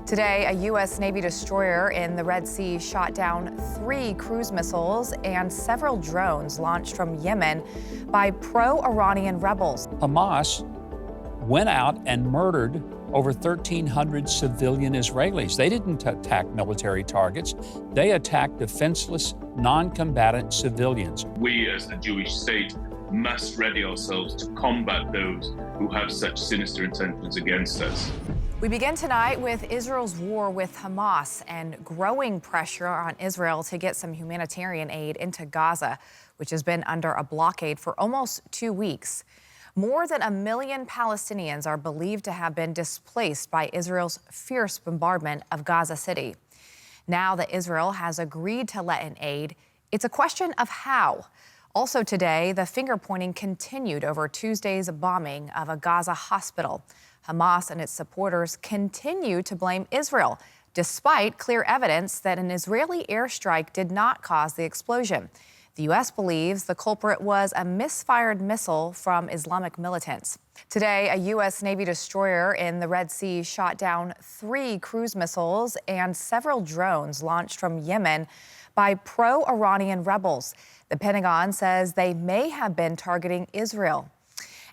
Today, a U.S. Navy destroyer in the Red Sea shot down 3 cruise missiles and several drones launched from Yemen by pro-Iranian rebels. Hamas went out and murdered over 1,300 civilian Israelis. They didn't attack military targets. They attacked defenseless, non-combatant civilians. We as the Jewish state must ready ourselves to combat those who have such sinister intentions against us. We begin tonight with Israel's war with Hamas and growing pressure on Israel to get some humanitarian aid into Gaza, which has been under a blockade for almost 2 weeks. More than 1 million Palestinians are believed to have been displaced by Israel's fierce bombardment of Gaza City. Now that Israel has agreed to let in aid, it's a question of how. Also today, the finger-pointing continued over Tuesday's bombing of a Gaza hospital. Hamas and its supporters continue to blame Israel, despite clear evidence that an Israeli airstrike did not cause the explosion. The U.S. believes the culprit was a misfired missile from Islamic militants. Today, a U.S. Navy destroyer in the Red Sea shot down 3 cruise missiles and several drones launched from Yemen by pro-Iranian rebels. The Pentagon says they may have been targeting Israel.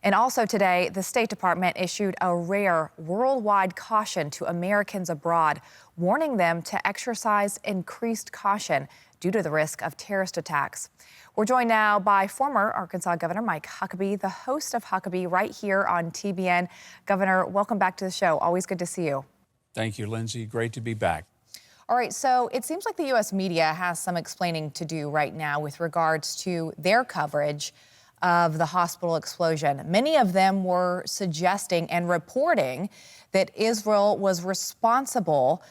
And also today, the State Department issued a rare worldwide caution to Americans abroad, warning them to exercise increased caution due to the risk of terrorist attacks. We're joined now by former Arkansas Governor Mike Huckabee, the host of Huckabee right here on TBN. Governor, welcome back to the show. Always good to see you. Thank you, Lindsay. Great to be back. All right, so it seems like the U.S. media has some explaining to do right now with regards to their coverage of the hospital explosion. Many of them were suggesting and reporting that Israel was responsible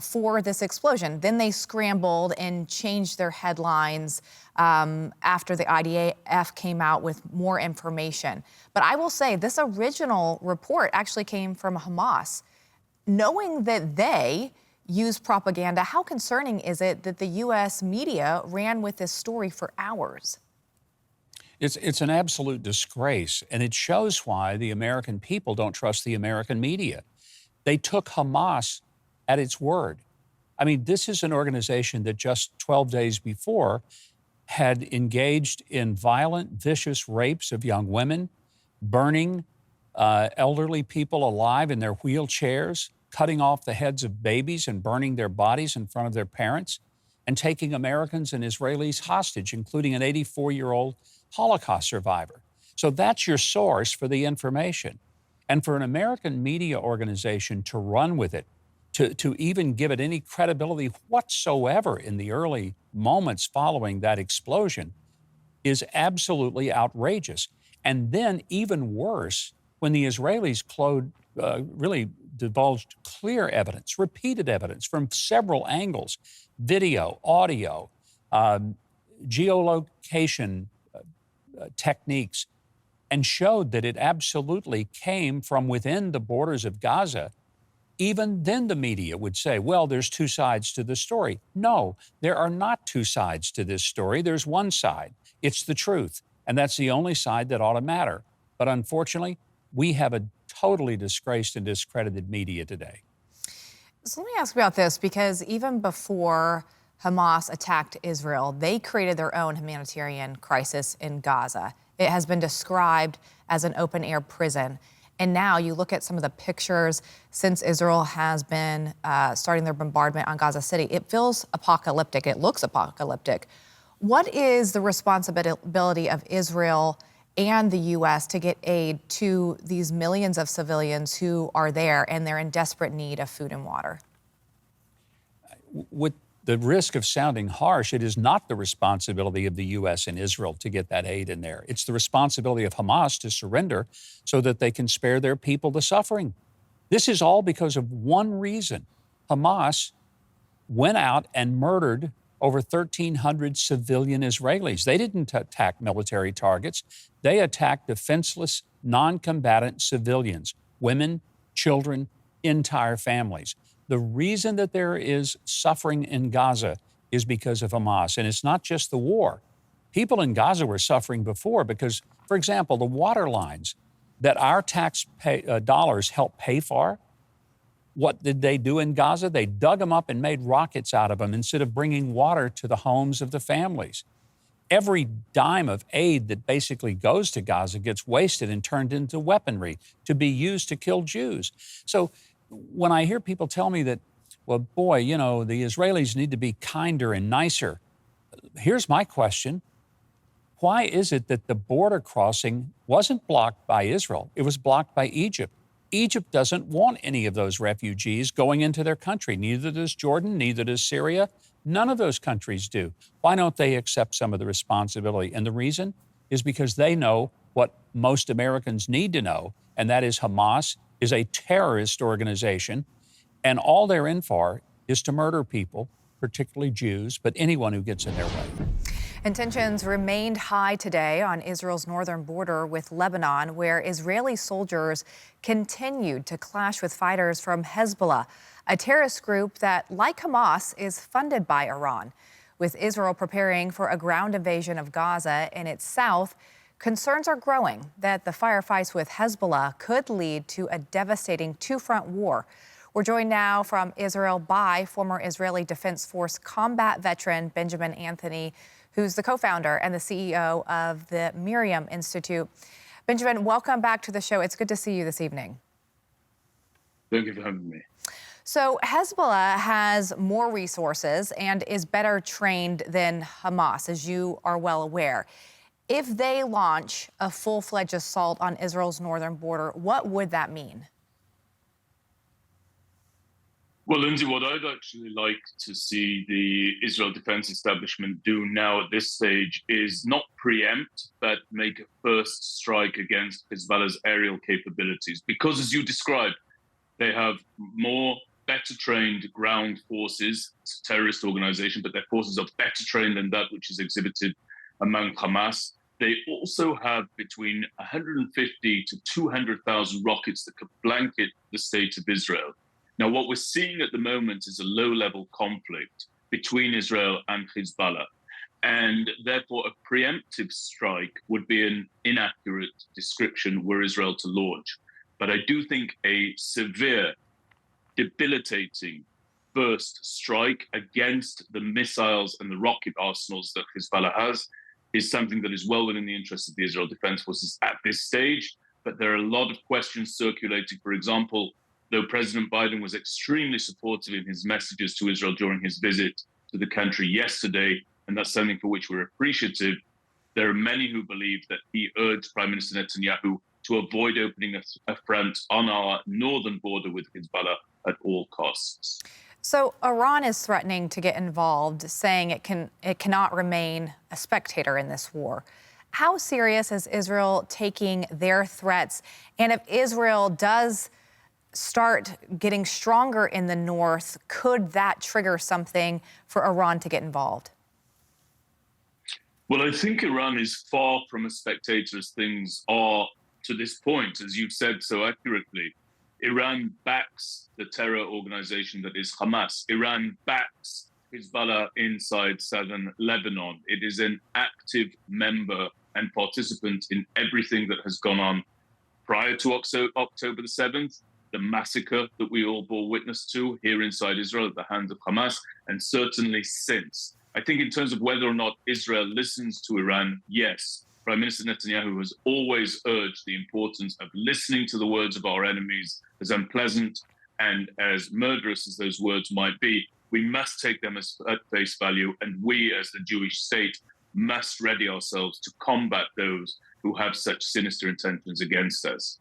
for this explosion. Then they scrambled and changed their headlines after the IDF came out with more information. But I will say this original report actually came from Hamas. Knowing that they use propaganda, how concerning is it that the U.S. media ran with this story for hours? It's an absolute disgrace, and it shows why the American people don't trust the American media. They took Hamas at its word. I mean, this is an organization that just 12 days before had engaged in violent, vicious rapes of young women, burning elderly people alive in their wheelchairs, cutting off the heads of babies and burning their bodies in front of their parents, and taking Americans and Israelis hostage, including an 84-year-old Holocaust survivor. So that's your source for the information. And for an American media organization to run with it, to even give it any credibility whatsoever in the early moments following that explosion is absolutely outrageous. And then even worse, when the Israelis really divulged clear evidence, repeated evidence from several angles, video, audio, geolocation techniques, and showed that it absolutely came from within the borders of Gaza, even then the media would say, well, there's 2 sides to the story. No, there are not 2 sides to this story. There's one side. It's the truth. And that's the only side that ought to matter. But unfortunately, we have a totally disgraced and discredited media today. So let me ask about this, because even before Hamas attacked Israel, they created their own humanitarian crisis in Gaza. It has been described as an open-air prison. And now you look at some of the pictures since Israel has been starting their bombardment on Gaza City. It feels apocalyptic. It looks apocalyptic. What is the responsibility of Israel and the U.S. to get aid to these millions of civilians who are there and they're in desperate need of food and water? With the risk of sounding harsh, it is not the responsibility of the U.S. and Israel to get that aid in there. It's the responsibility of Hamas to surrender so that they can spare their people the suffering. This is all because of one reason. Hamas went out and murdered over 1,300 civilian Israelis. They didn't attack military targets. They attacked defenseless, non-combatant civilians, women, children, entire families. The reason that there is suffering in Gaza is because of Hamas. And it's not just the war. People in Gaza were suffering before because, for example, the water lines that our tax dollars help pay for, What did they do in Gaza? They dug them up and made rockets out of them instead of bringing water to the homes of the families. Every dime of aid that basically goes to Gaza gets wasted and turned into weaponry to be used to kill Jews. So when I hear people tell me that, well, boy, you know, the Israelis need to be kinder and nicer, here's my question. Why is it that the border crossing wasn't blocked by Israel? It was blocked by Egypt. Egypt doesn't want any of those refugees going into their country. Neither does Jordan, neither does Syria. None of those countries do. Why don't they accept some of the responsibility? And the reason is because they know what most Americans need to know, and that is Hamas is a terrorist organization, and all they're in for is to murder people, particularly Jews, but anyone who gets in their way. And tensions remained high today on Israel's northern border with Lebanon, where Israeli soldiers continued to clash with fighters from Hezbollah, a terrorist group that, like Hamas, is funded by Iran. With Israel preparing for a ground invasion of Gaza in its south, concerns are growing that the firefights with Hezbollah could lead to a devastating two-front war. We're joined now from Israel by former Israeli Defense Force combat veteran Benjamin Anthony, who's the co-founder and the CEO of the Miriam Institute. Benjamin, welcome back to the show. It's good to see you this evening. Thank you for having me. So Hezbollah has more resources and is better trained than Hamas, as you are well aware. If they launch a full-fledged assault on Israel's northern border, what would that mean? Well, Lindsay, what I'd actually like to see the Israel defense establishment do now at this stage is not preempt, but make a first strike against Hezbollah's aerial capabilities. Because, as you described, they have more better trained ground forces. It's a terrorist organization, but their forces are better trained than that which is exhibited among Hamas. They also have between 150 to 200,000 rockets that could blanket the state of Israel. Now, what we're seeing at the moment is a low-level conflict between Israel and Hezbollah. And therefore, a preemptive strike would be an inaccurate description were Israel to launch. But I do think a severe, debilitating first strike against the missiles and the rocket arsenals that Hezbollah has is something that is well within the interests of the Israel Defense Forces at this stage. But there are a lot of questions circulating. For example, though President Biden was extremely supportive in his messages to Israel during his visit to the country yesterday, and that's something for which we're appreciative, there are many who believe that he urged Prime Minister Netanyahu to avoid opening a front on our northern border with Hezbollah at all costs. So Iran is threatening to get involved, saying it cannot remain a spectator in this war. How serious is Israel taking their threats? And if Israel does start getting stronger in the north, could that trigger something for Iran to get involved? Well, I think Iran is far from a spectator as things are to this point, as you've said so accurately. Iran backs the terror organization that is Hamas. Iran backs Hezbollah inside southern Lebanon. It is an active member and participant in everything that has gone on prior to October the 7th, the massacre that we all bore witness to here inside Israel at the hands of Hamas, and certainly since. I think in terms of whether or not Israel listens to Iran, yes. Prime Minister Netanyahu has always urged the importance of listening to the words of our enemies, as unpleasant and as murderous as those words might be. We must take them at face value, and we as the Jewish state must ready ourselves to combat those who have such sinister intentions against us.